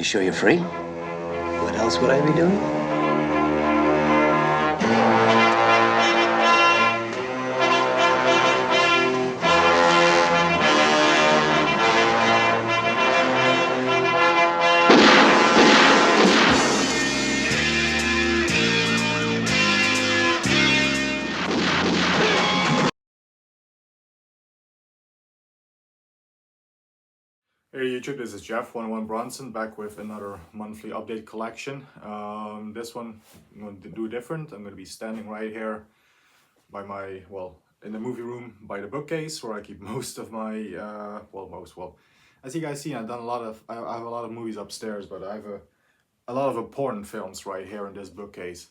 You sure you're free? What else would I be doing? Hey YouTube, this is Jeff 101 Bronson back with another monthly update collection. This one I'm going to do different. I'm going to be standing right here by my, in the movie room by the bookcase where I keep most of my, as you guys see, I've done I have a lot of movies upstairs, but I have a lot of important films right here in this bookcase.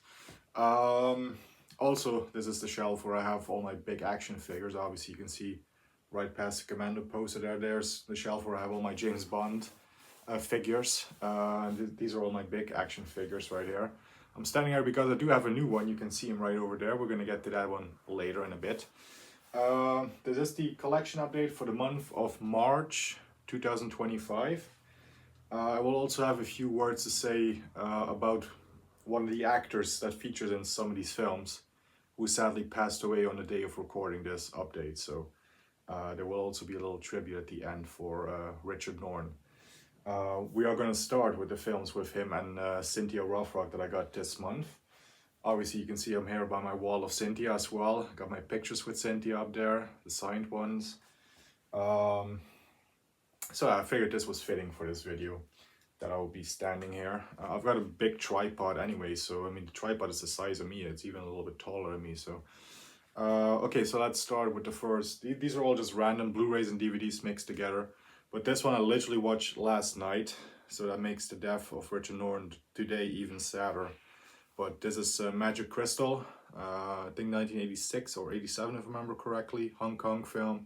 Also, this is the shelf where I have all my big action figures. Obviously you can see right past the commando poster there's the shelf where I have all my James Bond figures. These are all my big action figures right here. I'm standing here because I do have a new one. You can see him right over there. We're gonna get to that one later in a bit. This is the collection update for the month of March 2025. I will also have a few words to say about one of the actors that features in some of these films who sadly passed away on the day of recording this update. So there will also be a little tribute at the end for Richard Norton. We are going to start with the films with him and Cynthia Rothrock that I got this month. Obviously you can see I'm here by my wall of Cynthia as well. Got my pictures with Cynthia up there, the signed ones. So I figured this was fitting for this video, that I will be standing here. I've got a big tripod anyway, so I mean the tripod is the size of me. It's even a little bit taller than me, so okay, so let's start with the first. These are all just random Blu-rays and DVDs mixed together, but this one I literally watched last night, so that makes the death of Richard Norton today even sadder. But this is Magic Crystal, I think 1986 or 87 if I remember correctly, Hong Kong film,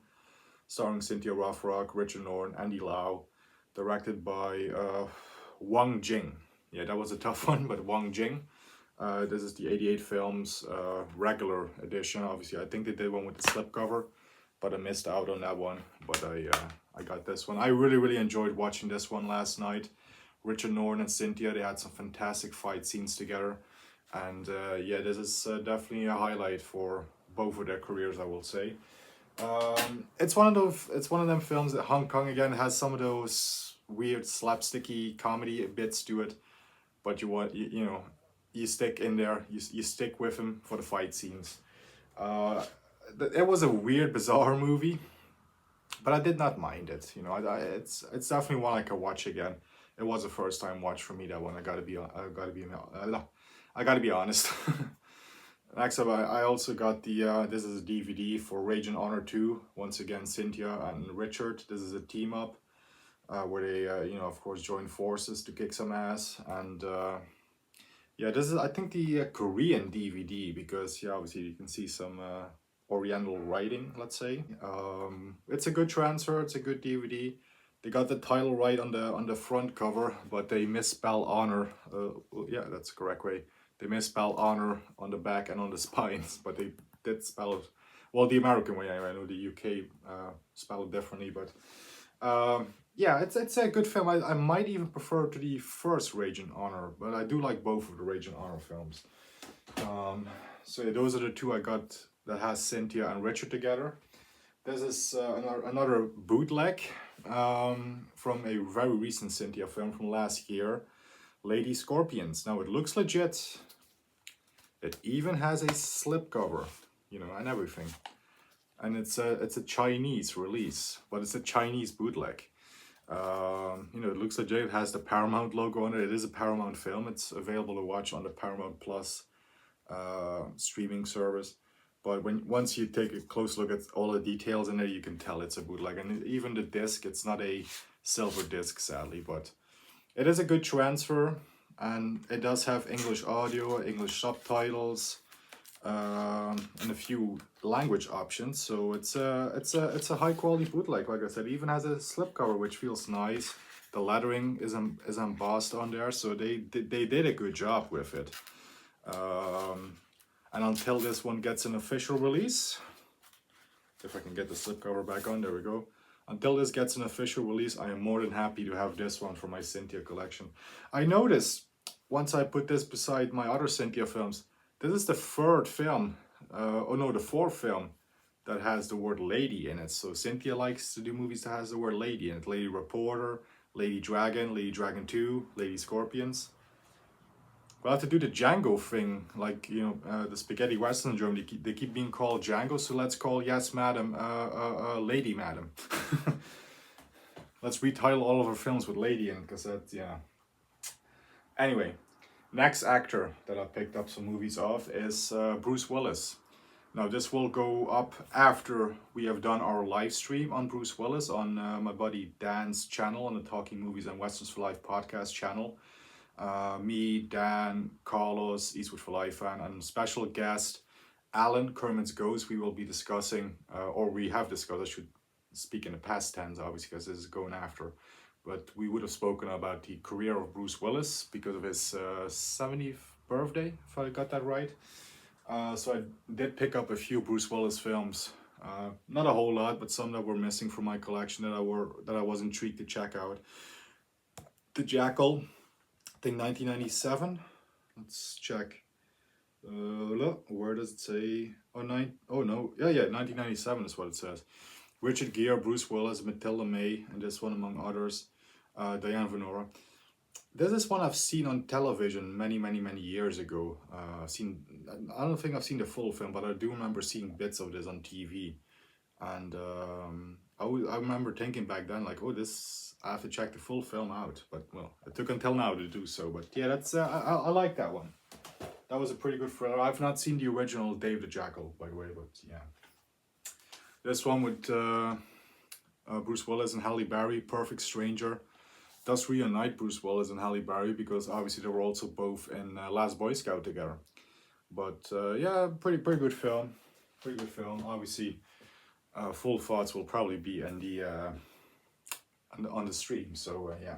starring Cynthia Rothrock, Richard Norton, Andy Lau, directed by Wang Jing. Yeah, that was a tough one, but Wang Jing. This is the 88 Films regular edition. Obviously, I think they did one with the slipcover, but I missed out on that one. But I got this one. I really enjoyed watching this one last night. Richard Norton and Cynthia, they had some fantastic fight scenes together. And yeah, this is definitely a highlight for both of their careers, I will say. It's one of them films that Hong Kong again has some of those weird slapsticky comedy bits to it, but you know, you stick in there, you stick with him for the fight scenes. It was a weird, bizarre movie, but I did not mind it. You know, it's definitely one I could watch again. It was a first time watch for me, that one. I gotta be honest. Next up, I also got the this is a DVD for Rage and Honor 2. Once again, Cynthia and Richard. This is a team up where they you know, of course, join forces to kick some ass. And yeah, this is, I think, the Korean DVD, because yeah, obviously you can see some Oriental writing, let's say. It's a good transfer, it's a good DVD. They got the title right on the front cover, but they misspell honor. Yeah, that's the correct way. They misspell honor on the back and on the spines, but they did spell it, well, the American way anyway. I know the UK spell it differently, but yeah, it's a good film. I might even prefer to the first Rage and Honor, but I do like both of the Rage and Honor films. So yeah, those are the two I got that has Cynthia and Richard together. This is another bootleg from a very recent Cynthia film from last year, Lady Scorpions. Now it looks legit. It even has a slipcover, you know, and everything. And it's a Chinese release, but it's a Chinese bootleg. You know, it looks legit. It has the Paramount logo on it. It is a Paramount film. It's available to watch on the Paramount Plus streaming service. But once you take a close look at all the details in there, you can tell it's a bootleg. And even the disc, it's not a silver disc, sadly, but it is a good transfer, and it does have English audio, English subtitles, and a few language options. So it's a high quality bootleg. Like I said, it even has a slipcover, which feels nice. The lettering is embossed on there, so they did a good job with it. And until this one gets an official release, if I can get the slipcover back on, there we go. Until this gets an official release, I am more than happy to have this one for my Cynthia collection. I noticed, once I put this beside my other Cynthia films, this is the third film, the fourth film that has the word lady in it. So Cynthia likes to do movies that has the word lady in it. Lady Reporter, Lady Dragon 2, Lady Scorpions. We'll have to do the Django thing, like, the spaghetti western in Germany. They keep being called Django, so let's call Yes Madam Lady Madam. Let's retitle all of our films with lady in, because that's, yeah. Anyway, next actor that I picked up some movies of is Bruce Willis. Now this will go up after we have done our live stream on Bruce Willis on my buddy Dan's channel, on the Talking Movies and Westerns for Life podcast channel. Me, Dan, Carlos, Eastwood for Life fan, and special guest Alan Kermit's Ghost. We will be discussing, or we have discussed, I should speak in the past tense obviously because this is going after, but we would have spoken about the career of Bruce Willis because of his 70th birthday, if I got that right. So I did pick up a few Bruce Willis films, not a whole lot, but some that were missing from my collection that I was intrigued to check out. The Jackal, I think 1997. Let's check. Where does it say? Oh no, yeah, 1997 is what it says. Richard Gere, Bruce Willis, Matilda May, and this one among others, Diane Venora. This is one I've seen on television many years ago. I don't think I've seen the full film, but I do remember seeing bits of this on TV. And I remember thinking back then, like, oh, I have to check the full film out. But, well, it took until now to do so. But yeah, that's I like that one. That was a pretty good thriller. I've not seen the original Dave the Jackal, by the way, but yeah. This one with Bruce Willis and Halle Berry, Perfect Stranger, does reunite Bruce Willis and Halle Berry because obviously they were also both in Last Boy Scout together. But yeah, pretty good film. Pretty good film. Obviously, full thoughts will probably be in the on the stream. So yeah.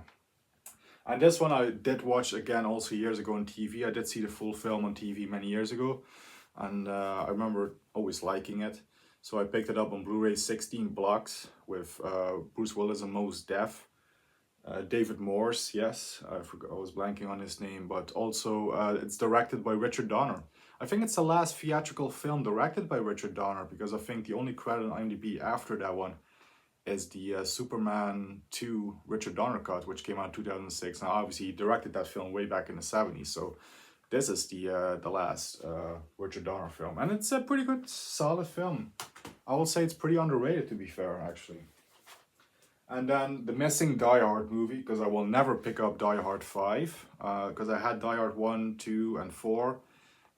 And this one I did watch again also years ago on TV. I did see the full film on TV many years ago, and I remember always liking it. So I picked it up on Blu-ray, 16 blocks with Bruce Willis and Mos Def. David Morse, yes, I was blanking on his name, but also it's directed by Richard Donner. I think it's the last theatrical film directed by Richard Donner, because I think the only credit on IMDb after that one is the Superman 2 Richard Donner cut, which came out in 2006. Now obviously he directed that film way back in the 70s, so this is the last Richard Donner film, and it's a pretty good, solid film. I will say it's pretty underrated, to be fair, actually. And then the missing Die Hard movie, because I will never pick up Die Hard 5, because I had Die Hard 1, 2, and 4.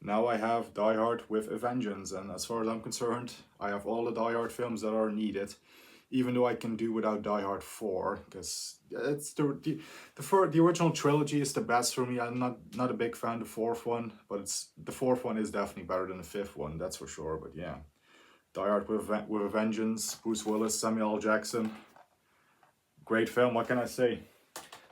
Now I have Die Hard with a Vengeance, and as far as I'm concerned, I have all the Die Hard films that are needed, even though I can do without Die Hard 4, because it's the original trilogy is the best for me. I'm not a big fan of the fourth one, but the fourth one is definitely better than the fifth one, that's for sure. But yeah, Die Hard with a Vengeance, Bruce Willis, Samuel L. Jackson. Great film, what can I say?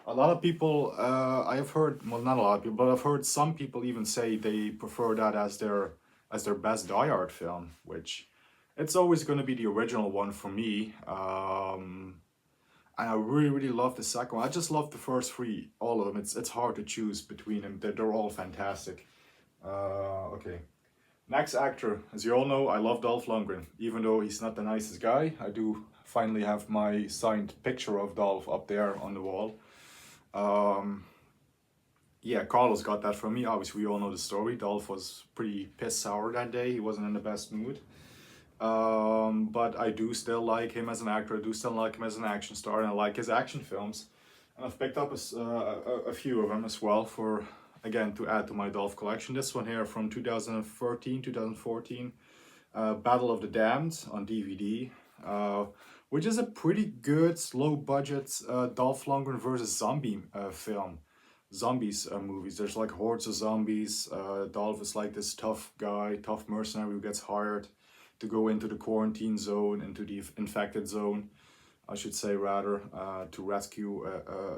A lot of people, I have heard, well, not a lot of people, but I've heard some people even say they prefer that as their best Die Hard film, which it's always going to be the original one for me. And I really love the second one. I just love the first three, all of them. It's hard to choose between them. They're all fantastic. Okay. Next actor, as you all know, I love Dolph Lundgren. Even though he's not the nicest guy, I do finally have my signed picture of Dolph up there on the wall. Yeah, Carlos got that from me. Obviously, we all know the story. Dolph was pretty pissed sour that day. He wasn't in the best mood. But I do still like him as an actor. I do still like him as an action star, and I like his action films. And I've picked up a few of them as well for, again, to add to my Dolph collection. This one here from 2013, 2014, Battle of the Damned on DVD, which is a pretty good, low-budget Dolph Lundgren versus zombie film. Zombies movies. There's like hordes of zombies. Dolph is like this tough guy, tough mercenary who gets hired to go into the quarantine zone, into the infected zone, I should say rather, to rescue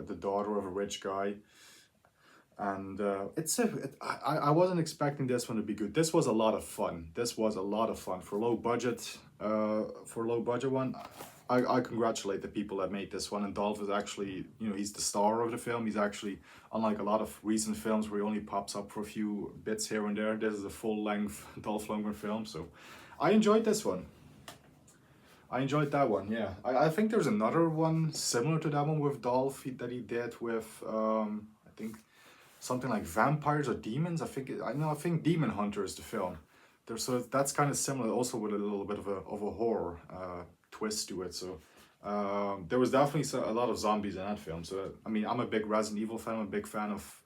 the daughter of a rich guy. And I wasn't expecting this one to be good. This was a lot of fun. This was a lot of fun for low budget. For low budget one, I congratulate the people that made this one. And Dolph is actually, you know, he's the star of the film. He's actually, unlike a lot of recent films where he only pops up for a few bits here and there, this is a full-length Dolph Lundgren film. So I enjoyed this one. I enjoyed that one, yeah. I think there's another one similar to that one with Dolph that he did with, I think, something like Vampires or Demons. I think Demon Hunter is the film. So that's kind of similar, also with a little bit of a horror twist to it. So there was definitely a lot of zombies in that film. So I mean, I'm a big Resident Evil fan. I'm a big fan of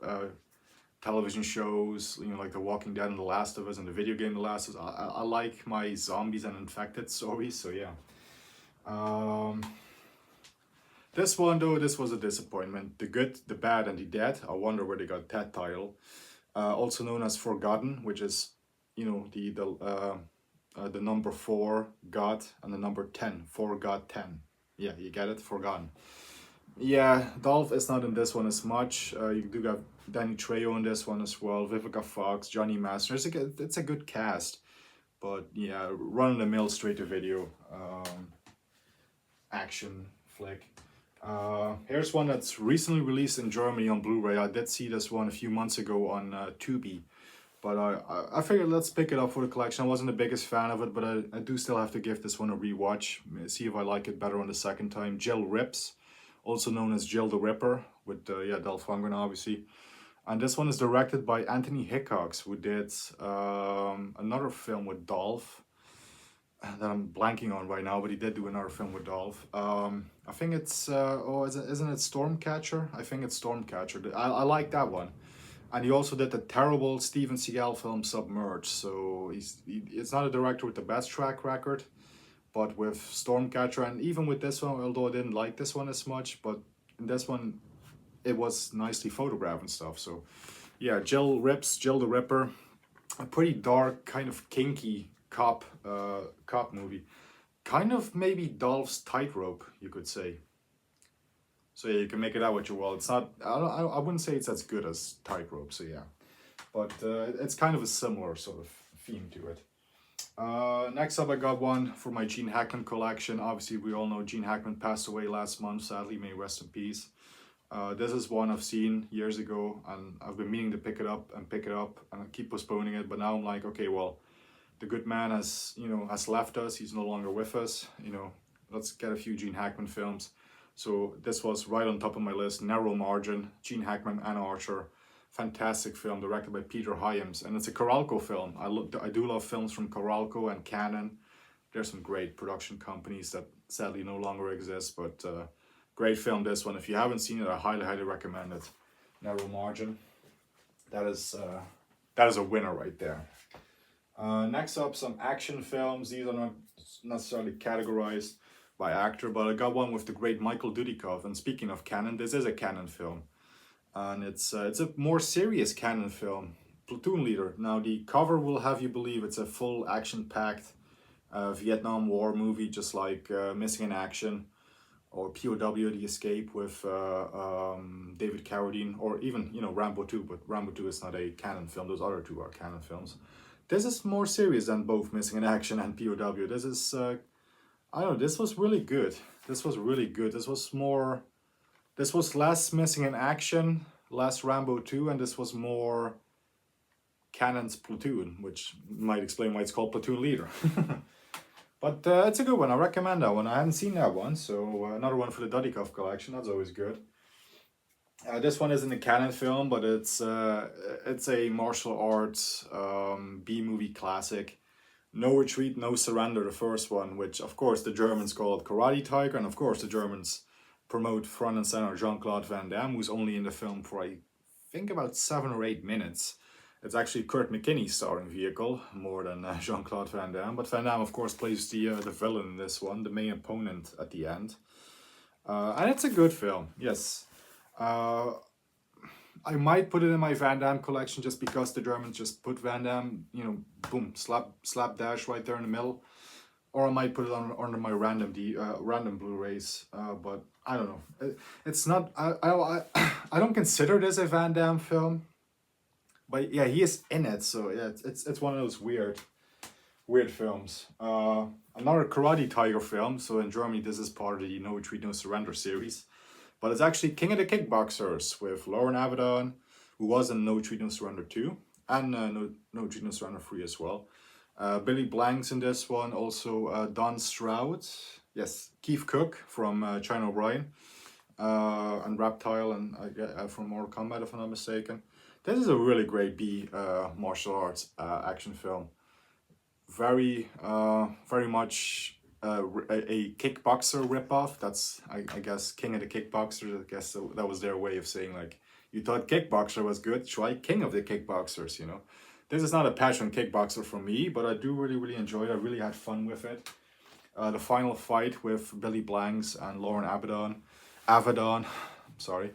television shows, you know, like The Walking Dead and The Last of Us, and the video game The Last of Us. I like my zombies and infected stories. So yeah. This one though, this was a disappointment. The Good, the Bad, and the Dead. I wonder where they got that title. Also known as Forgotten, which is, you know, the number 4 God and the number 10, 4 God 10. Yeah, you get it, Forgotten. Yeah, Dolph is not in this one as much. You do got Danny Trejo in this one as well, Vivica Fox, Johnny Master. It's a good cast, but yeah, run-of-the-mill straight-to-video action flick. Here's one that's recently released in Germany on Blu-ray. I did see this one a few months ago on Tubi, but I figured let's pick it up for the collection. I wasn't the biggest fan of it, but I do still have to give this one a rewatch, see if I like it better on the second time. Jill Rips, also known as Jill the Ripper, with Dolph Lundgren obviously. And this one is directed by Anthony Hickox, who did another film with Dolph that I'm blanking on right now, but he did do another film with Dolph. I think it's, isn't it Stormcatcher? I think it's Stormcatcher. I like that one. And he also did the terrible Steven Seagal film Submerged. So it's not a director with the best track record, but with Stormcatcher, and even with this one, although I didn't like this one as much, but in this one, it was nicely photographed and stuff. So yeah, Jill Rips, Jill the Ripper, a pretty dark, kind of kinky cop movie. Kind of maybe Dolph's Tightrope, you could say. So yeah, you can make it out what you will. It's not, I wouldn't say it's as good as Tightrope, so yeah. But it's kind of a similar sort of theme to it. Next up, I got one for my Gene Hackman collection. Obviously, we all know Gene Hackman passed away last month, sadly, may he rest in peace. This is one I've seen years ago, and I've been meaning to pick it up, and I keep postponing it, but now I'm like, okay, well, the good man has left us, he's no longer with us, let's get a few Gene Hackman films. So this was right on top of my list. Narrow Margin, Gene Hackman and Archer. Fantastic film directed by Peter Hyams. And it's a Coralco film. I do love films from Coralco and Canon. There's some great production companies that sadly no longer exist. But great film, this one. If you haven't seen it, I highly, highly recommend it. Narrow Margin. That is a winner right there. Next up, some action films. These are not necessarily categorized by actor, but I got one with the great Michael Dudikoff. And speaking of Canon, this is a Canon film, and it's a more serious Canon film, Platoon Leader. Now the cover will have you believe it's a full action-packed Vietnam War movie, just like Missing in Action or POW: The Escape with David Carradine, or even Rambo 2. But Rambo 2 is not a Canon film; those other two are Canon films. This is more serious than both Missing in Action and POW. This is I don't know, this was really good. This was really good. This was less Missing in Action, less Rambo 2, and this was more Cannon's Platoon, which might explain why it's called Platoon Leader. But it's a good one. I recommend that one. I haven't seen that one, so another one for the Dudikoff collection. That's always good. This one isn't a Cannon film, but it's a martial arts B-movie classic. No Retreat, No Surrender, the first one, which of course the Germans called Karate Tiger, and of course the Germans promote front and center Jean-Claude Van Damme, who's only in the film for I think about 7 or 8 minutes. It's actually Kurt McKinney's starring vehicle, more than Jean-Claude Van Damme, but Van Damme of course plays the villain in this one, the main opponent at the end. And it's a good film, yes. I might put it in my Van Damme collection just because the Germans just put Van Damme, boom, slap dash right there in the middle. Or I might put it under my random Blu-rays. But I don't know. It's not. I don't consider this a Van Damme film. But yeah, he is in it, so yeah, it's one of those weird weird films. Another Karate Tiger film. So in Germany, this is part of the No Retreat, No Surrender series. But it's actually King of the Kickboxers with Lauren Avedon, who was in No Retreat, No Surrender 2, and No Retreat, No Surrender 3 as well. Billy Blank's in this one. Also Don Stroud. Yes, Keith Cook from China O'Brien. And Reptile and from Mortal Kombat, if I'm not mistaken. This is a really great B martial arts action film. Very much a kickboxer ripoff. That's I guess King of the Kickboxers. I guess that was their way of saying like, you thought Kickboxer was good, try King of the Kickboxers. You know, this is not a passion kickboxer for me, but I do really enjoy it. I really had fun with it. The final fight with Billy Blanks and Lauren Avedon, sorry.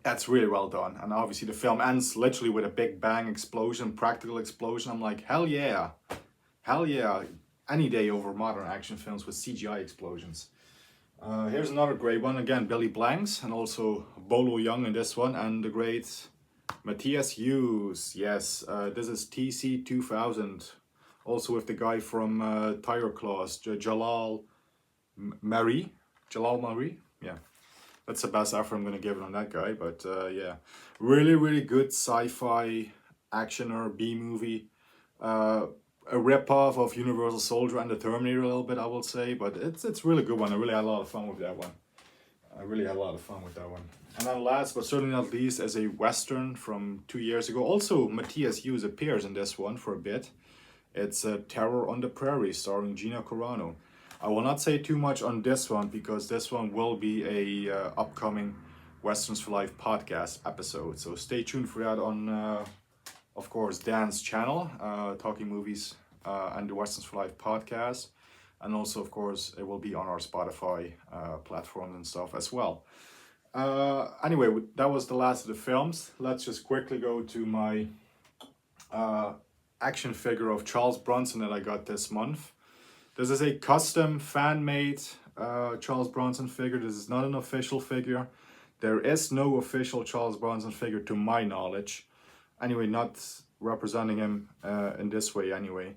That's really well done. And obviously the film ends literally with a big bang explosion, practical explosion. I'm like, hell yeah. Hell yeah. Any day over modern action films with CGI explosions. Here's another great one. Again, Billy Blanks and also Bolo Young in this one. And the great Matthias Hughes. Yes, this is TC 2000. Also with the guy from Tiger Claws, Jalal Mari. Yeah. That's the best effort I'm going to give it on that guy. But yeah, really good sci-fi action or B-movie. A rip-off of Universal Soldier and the Terminator a little bit, I will say. But it's a really good one. I really had a lot of fun with that one. And then last but certainly not least, as a Western from 2 years ago. Also, Matthias Hughes appears in this one for a bit. It's Terror on the Prairie, starring Gina Carano. I will not say too much on this one because this one will be a upcoming Westerns for Life podcast episode. So stay tuned for that on, of course, Dan's channel, Talking Movies and the Westerns for Life podcast. And also, of course, it will be on our Spotify platforms and stuff as well. Anyway, that was the last of the films. Let's just quickly go to my action figure of Charles Bronson that I got this month. This is a custom fan-made Charles Bronson figure. This is not an official figure. There is no official Charles Bronson figure to my knowledge. Anyway, not representing him in this way anyway.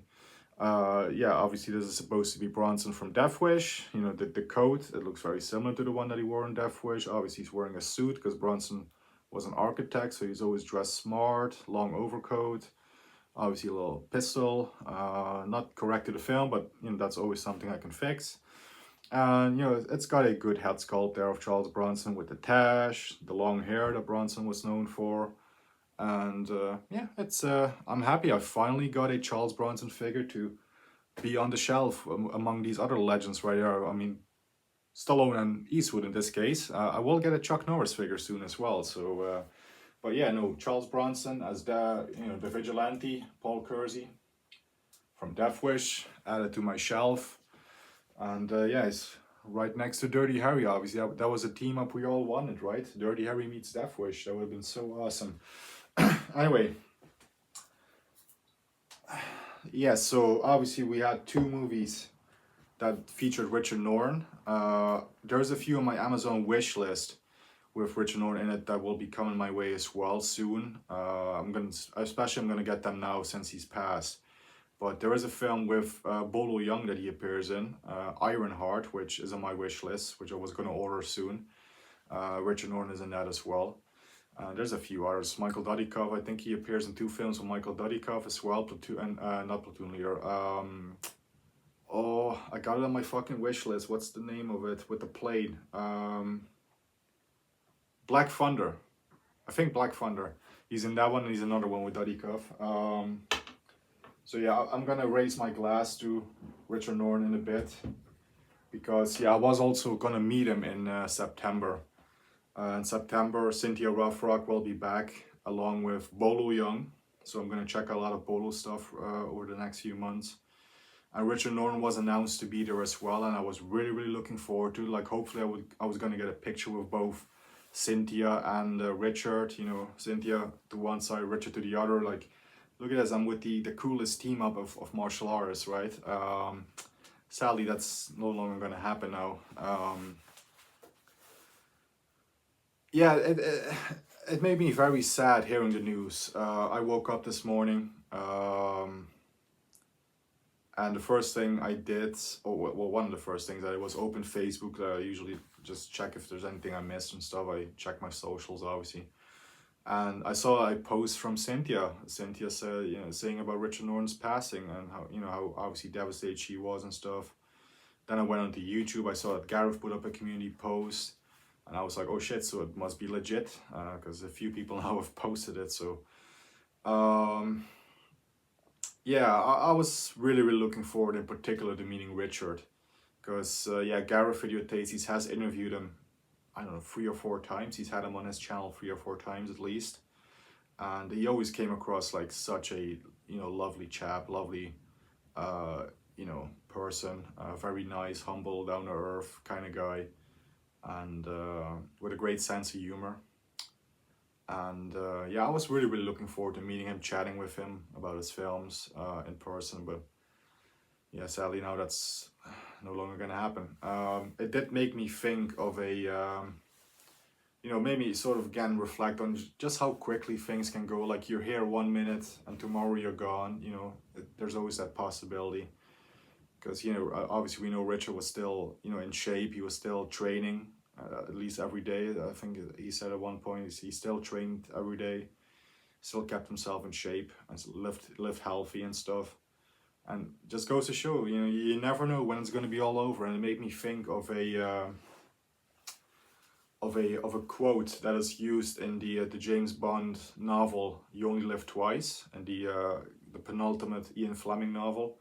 Yeah, obviously this is supposed to be Bronson from Death Wish. You know, the coat, it looks very similar to the one that he wore in Death Wish. Obviously he's wearing a suit because Bronson was an architect, so he's always dressed smart, long overcoat. Obviously a little pistol, not correct to the film, but you know, that's always something I can fix. And you know, it's got a good head sculpt there of Charles Bronson with the tash, the long hair that Bronson was known for. And yeah, it's I'm happy I finally got a Charles Bronson figure to be on the shelf among these other legends right here. I mean, Stallone and Eastwood in this case. I will get a Chuck Norris figure soon as well, so but yeah, no, Charles Bronson as the vigilante, Paul Kersey from Death Wish, added to my shelf. And yeah, it's right next to Dirty Harry, obviously. That was a team up we all wanted, right? Dirty Harry meets Death Wish. That would have been so awesome. Anyway. Yeah, so obviously we had 2 movies that featured Richard Norton. There's a few on my Amazon wish list with Richard Norton in it that will be coming my way as well soon. I'm gonna get them now since he's passed. But there is a film with Bolo Young that he appears in, Ironheart, which is on my wish list, which I was gonna order soon. Richard Norton is in that as well. There's a few others. Michael Dudikoff, I think he appears in 2 films with Michael Dudikoff as well. Not Platoon Leader. Oh, I got it on my fucking wish list. What's the name of it with the plane? Black Thunder. I think Black Thunder. He's in that one and he's another one with Dudikoff. So yeah, I'm gonna raise my glass to Richard Norton in a bit. Because yeah, I was also gonna meet him in September. In September, Cynthia Rothrock will be back along with Bolo Young. So I'm gonna check a lot of Bolo stuff over the next few months. And Richard Norton was announced to be there as well, and I was really looking forward to it. Like hopefully I was gonna get a picture with both Cynthia and Richard. You know, Cynthia to one side, Richard to the other. Like, look at this, I'm with the coolest team up of martial artists, right? Sadly, that's no longer gonna happen now. Yeah, it made me very sad hearing the news. I woke up this morning. And the first thing I did, or well, one of the first things I did was open Facebook. I usually just check if there's anything I missed and stuff. I check my socials, obviously. And I saw a post from Cynthia. Cynthia said, saying about Richard Norton's passing and how, how obviously devastated she was and stuff. Then I went onto YouTube. I saw that Gareth put up a community post, and I was like, oh shit, so it must be legit, because a few people now have posted it. So, yeah, I was really, really looking forward in particular to meeting Richard, because Gareth Videothesis has interviewed him, I don't know, 3 or 4 times. He's had him on his channel 3 or 4 times at least, and he always came across like such a lovely chap, lovely person, very nice, humble, down to earth kind of guy, and with a great sense of humor. And I was really, really looking forward to meeting him, chatting with him about his films in person. But yeah, sadly now that's no longer gonna happen. It did make me think of a made me sort of again reflect on just how quickly things can go. Like, you're here 1 minute and tomorrow you're gone. There's always that possibility, because obviously we know Richard was still in shape. He was still training at least every day. I think he said at one point he still trained every day, still kept himself in shape and lived healthy and stuff. And just goes to show, you never know when it's going to be all over. And it made me think of a quote that is used in the James Bond novel You Only Live Twice, and the penultimate Ian Fleming novel.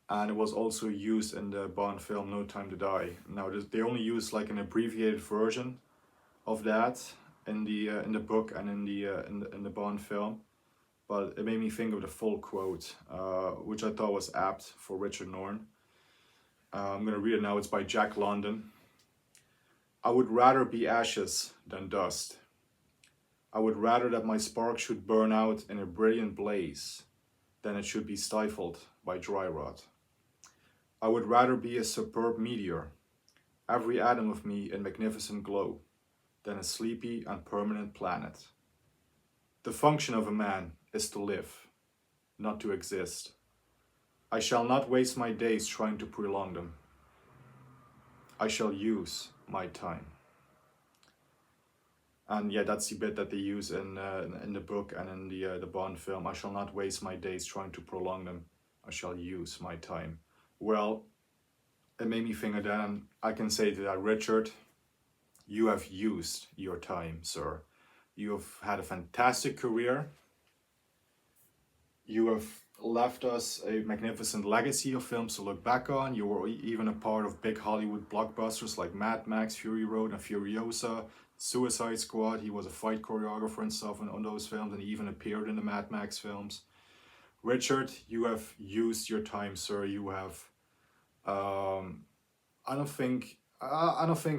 And it was also used in the Bond film No Time to Die. Now they only use like an abbreviated version of that in the book and in the Bond film, but it made me think of the full quote, which I thought was apt for Richard Norton. I'm gonna read it now. It's by Jack London. I would rather be ashes than dust. I would rather that my spark should burn out in a brilliant blaze than it should be stifled by dry rot. I would rather be a superb meteor, every atom of me in magnificent glow, than a sleepy and permanent planet. The function of a man is to live, not to exist. I shall not waste my days trying to prolong them. I shall use my time. And yeah, that's the bit that they use in the book and in the Bond film. I shall not waste my days trying to prolong them. I shall use my time. Well, it made me think of that, and I can say to that, Richard, you have used your time, sir. You have had a fantastic career. You have left us a magnificent legacy of films to look back on. You were even a part of big Hollywood blockbusters like Mad Max, Fury Road, and Furiosa, Suicide Squad. He was a fight choreographer and stuff on those films, and he even appeared in the Mad Max films. Richard, you have used your time, sir. You have. I don't think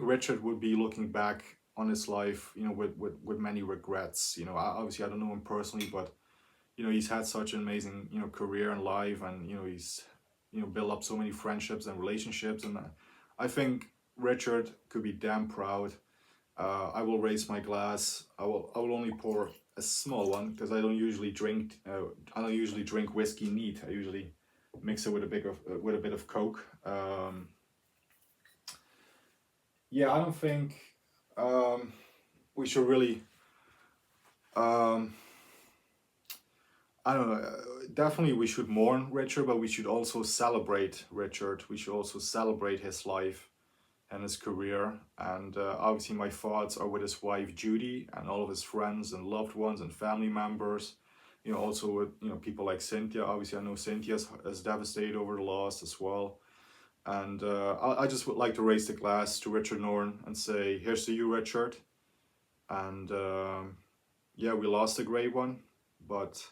Richard would be looking back on his life, with many regrets. Obviously I don't know him personally, but he's had such an amazing career and life, and he's built up so many friendships and relationships, and I think Richard could be damn proud. I will raise my glass. I will only pour a small one, because I don't usually drink whiskey neat. I usually mix it with a bit of Coke. I don't think we should really. I don't know. Definitely, we should mourn Richard, but we should also celebrate Richard. We should also celebrate his life and his career. And obviously, my thoughts are with his wife Judy and all of his friends and loved ones and family members. Also with people like Cynthia. Obviously, I know Cynthia is devastated over the loss as well. And I just would like to raise the glass to Richard Norton and say, here's to you, Richard. And we lost a great one, but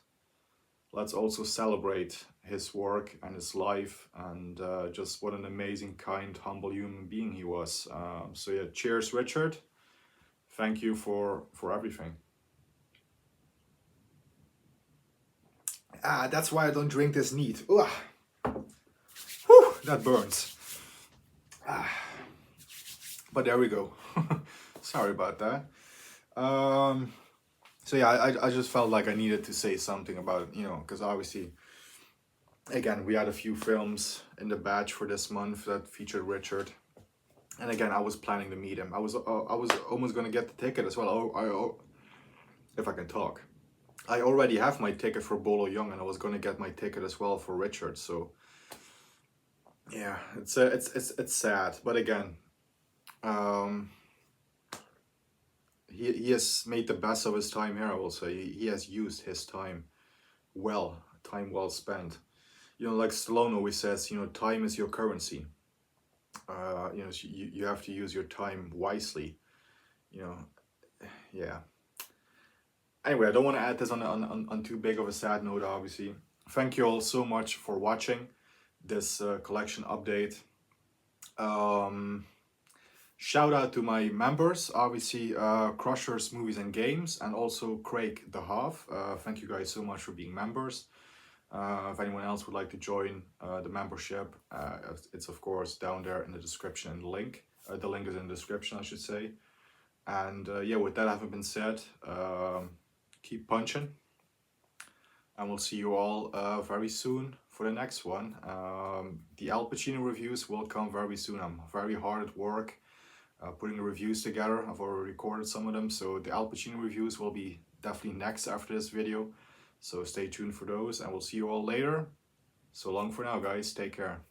let's also celebrate his work and his life, and just what an amazing, kind, humble human being he was. Cheers, Richard. Thank you for everything. That's why I don't drink this neat. Ugh. Whew, that burns. But there we go. Sorry about that. I just felt like I needed to say something about it, because obviously again, we had a few films in the batch for this month that featured Richard. And again, I was planning to meet him. I was almost gonna get the ticket as well. If I can talk, I already have my ticket for Bolo Young, and I was gonna get my ticket as well for Richard. So yeah, it's sad, but again, he has made the best of his time here. I will say he has used his time well spent. You know, like Stallone always says, you know, time is your currency. You know, so you have to use your time wisely. You know, yeah. Anyway, I don't want to add this on too big of a sad note, obviously. Thank you all so much for watching this collection update. Shout out to my members, obviously, Crushers Movies and Games, and also Craig the Half. Thank you guys so much for being members. If anyone else would like to join the membership, it's of course down there in the description and the link. The link is in the description, I should say. And yeah, with that having been said, keep punching. And we'll see you all very soon for the next one. The Al Pacino reviews will come very soon. I'm very hard at work putting the reviews together. I've already recorded some of them, so the Al Pacino reviews will be definitely next after this video. So stay tuned for those, and we'll see you all later. So long for now, guys. Take care.